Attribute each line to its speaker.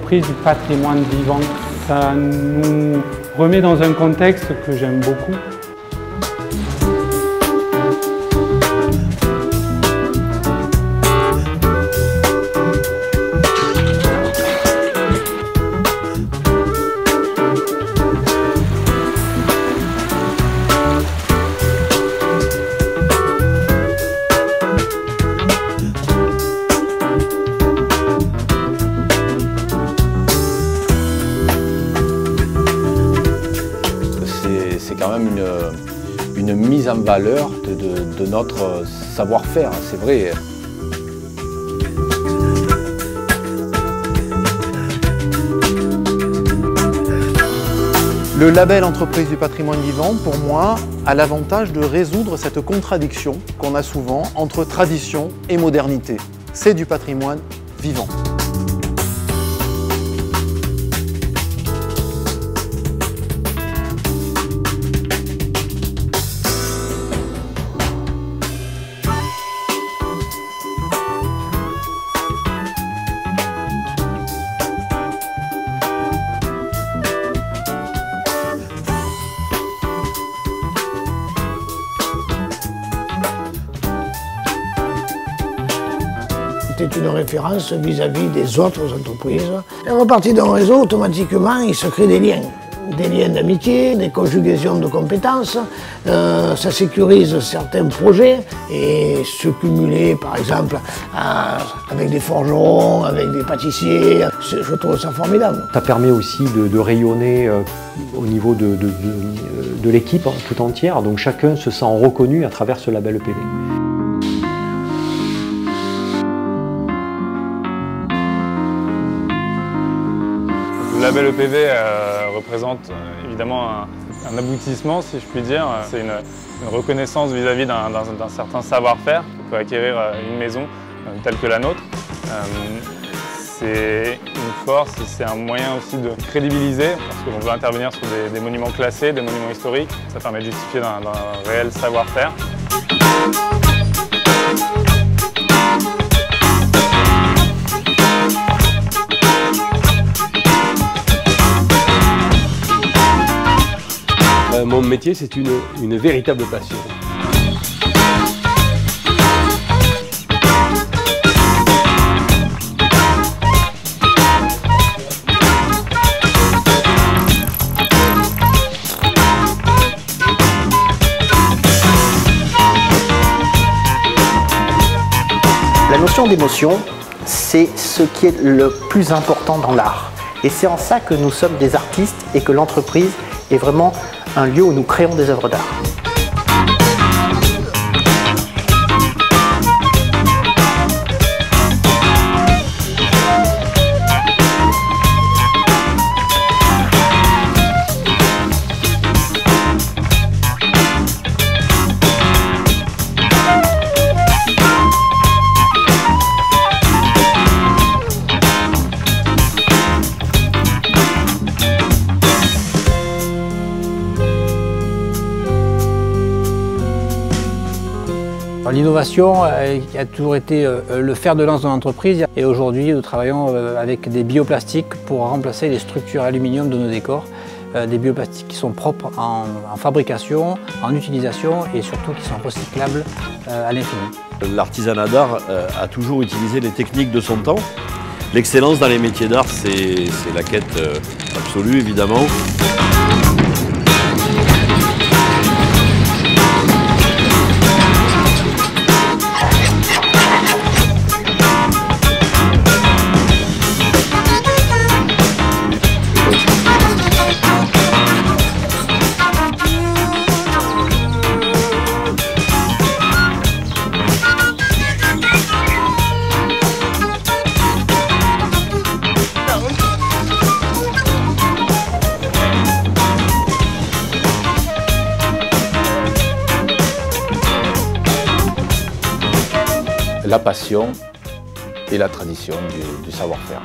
Speaker 1: entreprise du patrimoine vivant. Ça nous remet dans un contexte que j'aime beaucoup.
Speaker 2: C'est quand même une mise en valeur de notre savoir-faire, c'est vrai.
Speaker 3: Le label Entreprise du patrimoine vivant, pour moi, a l'avantage de résoudre cette contradiction qu'on a souvent entre tradition et modernité. C'est du patrimoine vivant.
Speaker 4: C'est une référence vis-à-vis des autres entreprises. Et à partir d'un réseau, automatiquement, il se crée des liens d'amitié, des conjugaisons de compétences, ça sécurise certains projets et se cumuler par exemple avec des forgerons, avec des pâtissiers, je trouve ça formidable.
Speaker 5: Ça permet aussi de rayonner au niveau de l'équipe tout entière, donc chacun se sent reconnu à travers ce label EPV.
Speaker 6: Le label EPV représente évidemment un aboutissement, si je puis dire. C'est une reconnaissance vis-à-vis d'un certain savoir-faire qu'on peut acquérir une maison telle que la nôtre. C'est une force, c'est un moyen aussi de crédibiliser, parce qu'on veut intervenir sur des monuments classés, des monuments historiques. Ça permet de justifier d'un réel savoir-faire.
Speaker 7: Mon métier, c'est une véritable passion.
Speaker 8: La notion d'émotion, c'est ce qui est le plus important dans l'art. Et c'est en ça que nous sommes des artistes et que l'entreprise est vraiment un lieu où nous créons des œuvres d'art.
Speaker 9: L'innovation a toujours été le fer de lance de l'entreprise et aujourd'hui nous travaillons avec des bioplastiques pour remplacer les structures aluminium de nos décors. Des bioplastiques qui sont propres en fabrication, en utilisation et surtout qui sont recyclables à l'infini.
Speaker 10: L'artisanat d'art a toujours utilisé les techniques de son temps. L'excellence dans les métiers d'art, c'est la quête absolue évidemment.
Speaker 2: La passion et la tradition du savoir-faire.